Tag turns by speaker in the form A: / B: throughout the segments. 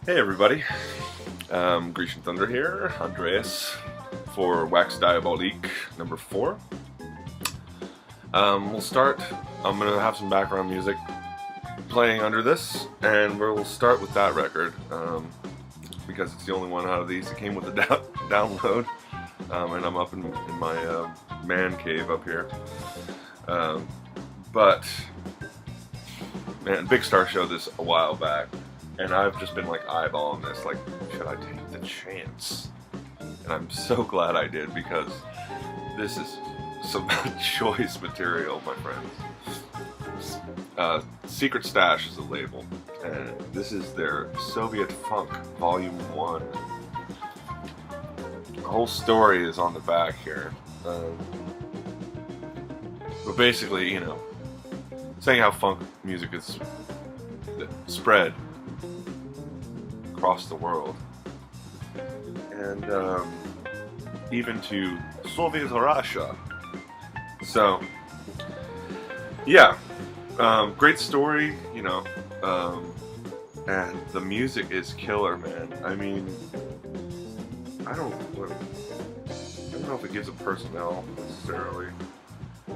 A: Hey everybody, TheGrecianThunder here, Andreas for Wax Diabolique number 4. We'll start, I'm going to have some background music playing under this, and we'll start with that record, because it's the only one out of these that came with the download, and I'm up in my man cave up here. But, man, Big Star showed this a while back. And I've just been like eyeballing this, like, should I take the chance? And I'm so glad I did, because this is some choice material, my friends. Secret Stash is the label, and this is their Soviet Funk Volume 1. The whole story is on the back here. But basically, you know, saying how funk music is spread across the world, and even to Soviet Russia. So, yeah, great story, you know, and the music is killer, man. I mean, I don't know if it gives a personnel necessarily.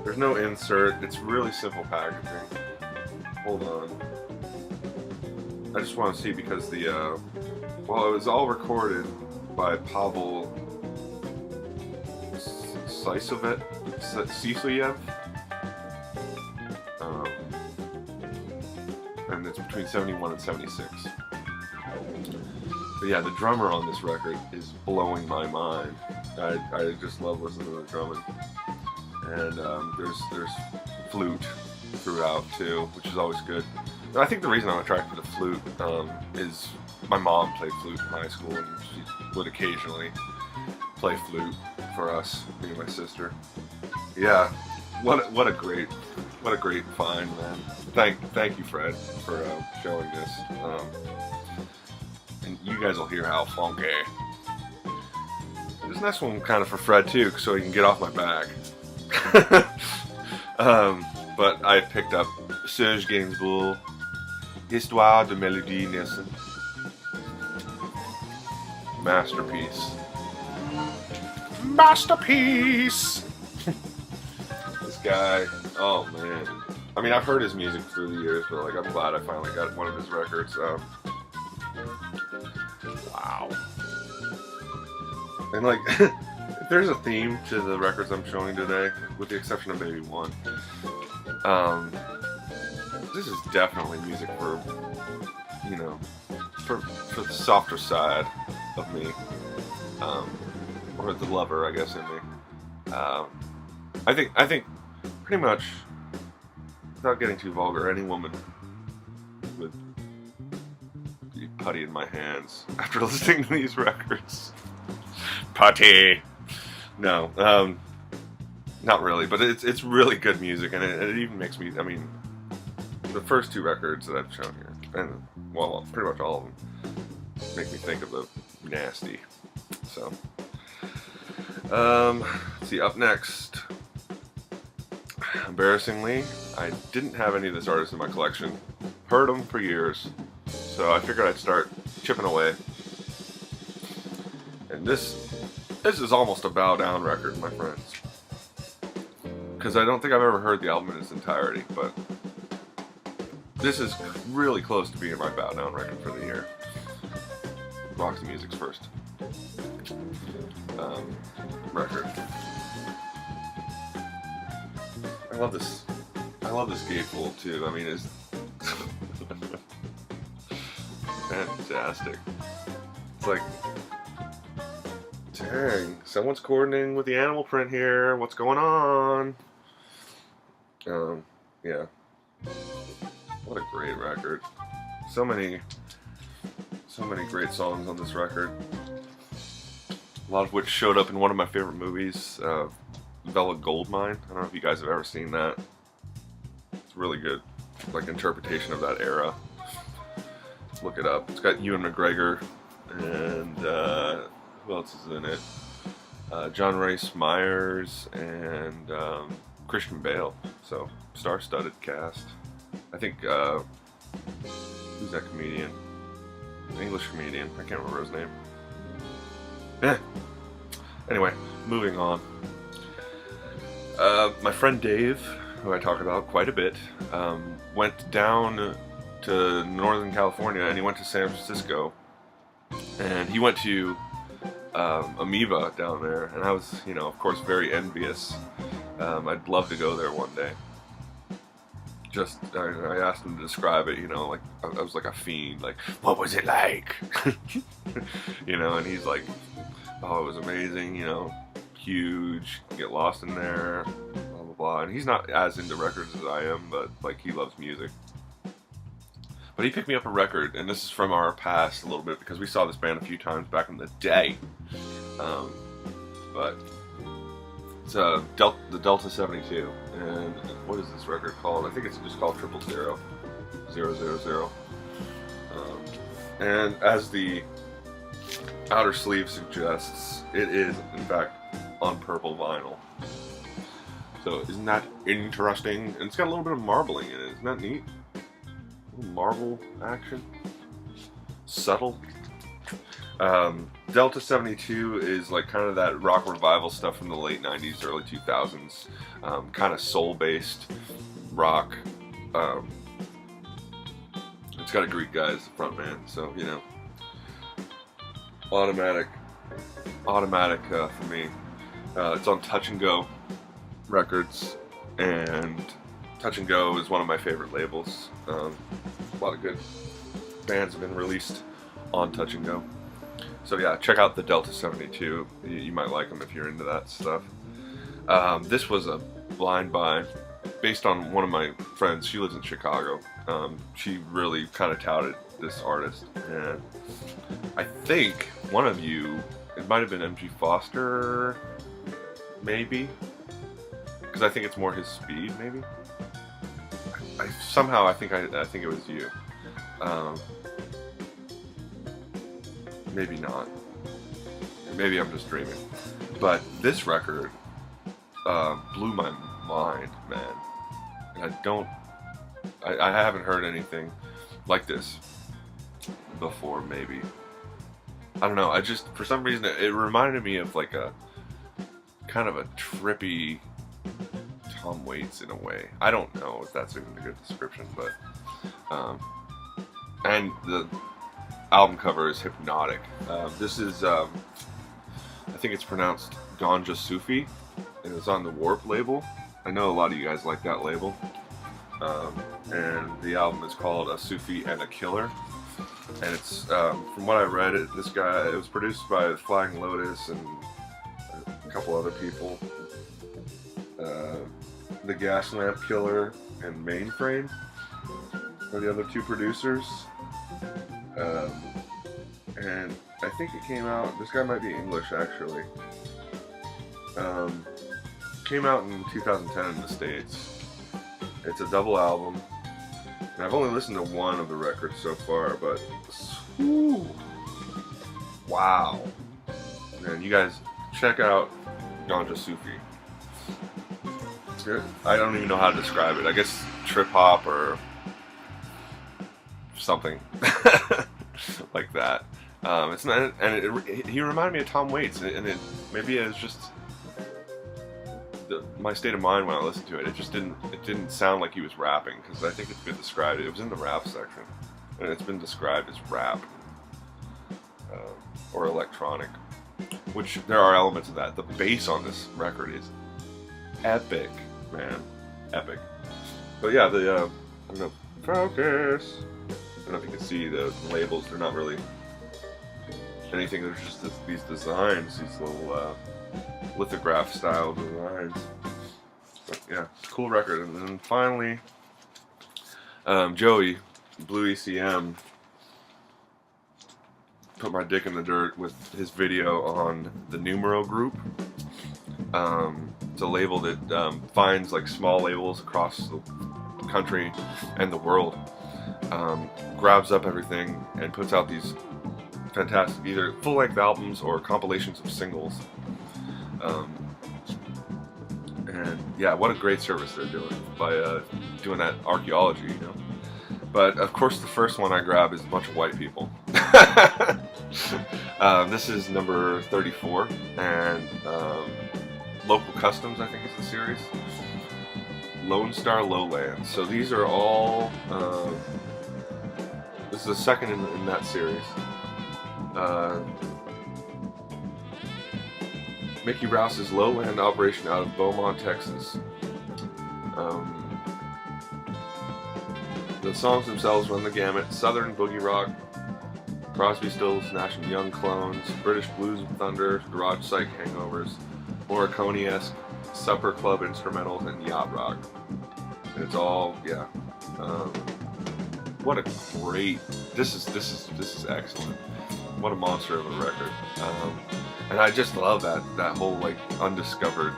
A: There's no insert. It's really simple packaging. Hold on. I just want to see, because the well, it was all recorded by Pavel Sisoyev, and it's between 71 and 76. But yeah, the drummer on this record is blowing my mind. I just love listening to the drumming, and there's flute throughout too, which is always good. I think the reason I'm attracted to flute is my mom played flute in high school, and she would occasionally play flute for us, me and my sister. Yeah, what a great find, man. Thank you, Fred, for showing this. And you guys will hear how funky. This next one kind of for Fred too, so he can get off my back. But I picked up Serge Gainsbourg, Histoire de Mélodie Nielsen. Masterpiece. Masterpiece! This guy, oh man. I mean, I've heard his music through the years, but like, I'm glad I finally got one of his records. Wow. And like, if there's a theme to the records I'm showing today, with the exception of maybe one, this is definitely music for, you know, for the softer side of me, or the lover, I guess, in me. I think pretty much, without getting too vulgar, any woman would be putty in my hands after listening to these records. Putty. No, not really, but it's really good music, and it even makes me, I mean, the first two records that I've shown here, and, well, pretty much all of them, make me think of the nasty. So, let's see, up next, embarrassingly, I didn't have any of this artist in my collection. Heard them for years, so I figured I'd start chipping away. And this is almost a bow down record, my friends, because I don't think I've ever heard the album in its entirety, but this is really close to being my bow down record for the year. Roxy Music's first record. I love this gatefold too. I mean, it's fantastic. It's like, dang, someone's coordinating with the animal print here. What's going on? Yeah. What a great record. So many great songs on this record. A lot of which showed up in one of my favorite movies, Velvet Goldmine. I don't know if you guys have ever seen that. It's really good, like, interpretation of that era. Look it up. It's got Ewan McGregor and who else is in it? John Rhys Meyers and Christian Bale. So, star-studded cast. I think, who's that comedian? An English comedian. I can't remember his name. Eh. Anyway, moving on. My friend Dave, who I talk about quite a bit, went down to Northern California, and he went to San Francisco, and he went to Amoeba down there, and I was, you know, of course, very envious. I'd love to go there one day. Just, I asked him to describe it, you know, like, I was like a fiend, like, what was it like? You know, and he's like, oh, it was amazing, you know, huge, get lost in there, blah, blah, blah. And he's not as into records as I am, but, like, he loves music. But he picked me up a record, and this is from our past a little bit, because we saw this band a few times back in the day. But it's the Delta 72, and what is this record called? I think it's just called 000. And as the outer sleeve suggests, it is in fact on purple vinyl. So isn't that interesting? And it's got a little bit of marbling in it. Isn't that neat? A little marble action. Subtle. Delta 72 is like kind of that rock revival stuff from the late 90s, early 2000s. Kind of soul-based rock. It's got a Greek guy as the front man, so, you know. Automatic for me. It's on Touch and Go Records, and Touch and Go is one of my favorite labels. A lot of good bands have been released on Touch and Go. So yeah, check out the Delta 72. You might like them if you're into that stuff. This was a blind buy based on one of my friends. She lives in Chicago. She really kind of touted this artist, and I think one of you, it might have been MG Foster, maybe, because I think it's more his speed, maybe. I think it was you. Maybe not. Maybe I'm just dreaming. But this record blew my mind, man. And I haven't heard anything like this before, maybe. I don't know, for some reason, it reminded me of like a kind of a trippy Tom Waits in a way. I don't know if that's even a good description, but and the album cover is hypnotic. This is, I think it's pronounced Ganja Sufi, and it's on the Warp label. I know a lot of you guys like that label. And the album is called A Sufi and a Killer. And it's, from what I read, it was produced by Flying Lotus and a couple other people. The Gaslamp Killer and Mainframe are the other two producers. And I think it came out, this guy might be English actually. Came out in 2010 in the States. It's a double album. And I've only listened to one of the records so far, but whew, wow. Man, you guys check out Ganja Sufi. It's good. I don't even know how to describe it. I guess trip hop or something like that. It's not, and he reminded me of Tom Waits, and maybe it was just my state of mind when I listened to it. It didn't sound like he was rapping, because I think it's been described. It was in the rap section, and it's been described as rap or electronic, which there are elements of that. The bass on this record is epic, man, epic. But yeah, I'm gonna focus. I don't know if you can see the labels. They're not really anything. There's just these designs, these little lithograph style designs. But yeah, it's a cool record. And then finally, Joey, Blue ECM, put my dick in the dirt with his video on the Numero Group. It's a label that finds like small labels across the country and the world, grabs up everything and puts out these fantastic either full-length albums or compilations of singles. And yeah, what a great service they're doing by doing that archaeology, you know. But of course, the first one I grab is a bunch of white people. This is number 34, and Local Customs, I think is the series. Lone Star Lowlands. So these are all, this is the second in that series. Mickey Rouse's Lowland operation out of Beaumont, Texas. The songs themselves run the gamut: Southern Boogie Rock, Crosby, Stills, Nash & Young clones, British Blues and Thunder, Garage Psych hangovers, Morricone-esque supper club instrumentals, and yacht rock. And it's all, yeah. What a great! This is excellent. What a monster of a record. And I just love that whole like undiscovered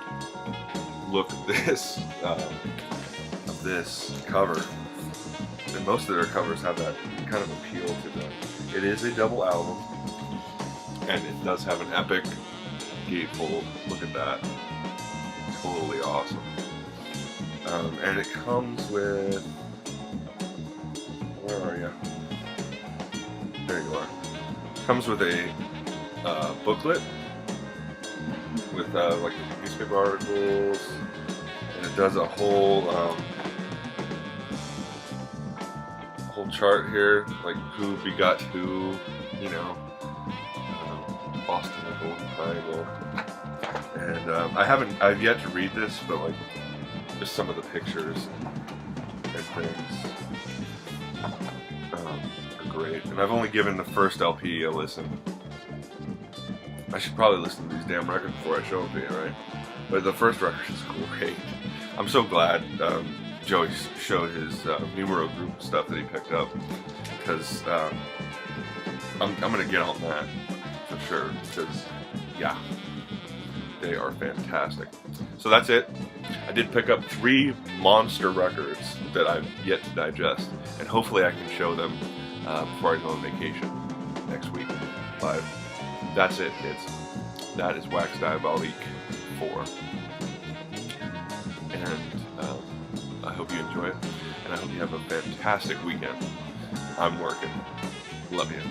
A: look of this cover. And most of their covers have that kind of appeal to them. It is a double album, and it does have an epic gatefold. Look at that. Totally awesome. And it comes with, where are you? There you are. Comes with a booklet with like newspaper articles, and it does a whole chart here, like who begot who, you know, Boston, the Golden Triangle, and I've yet to read this, but like just some of the pictures and things are great, and I've only given the first LP a listen. I should probably listen to these damn records before I show them to you, right? But the first record is great. I'm so glad Joey showed his numero group stuff that he picked up, because I'm gonna get on that for sure, because yeah, they are fantastic. So that's it. I did pick up 3 monster records that I've yet to digest, and hopefully I can show them before I go on vacation next week. But that's it, kids. That is Wax Diabolique 4. And I hope you enjoy it, and I hope you have a fantastic weekend. I'm working. Love you.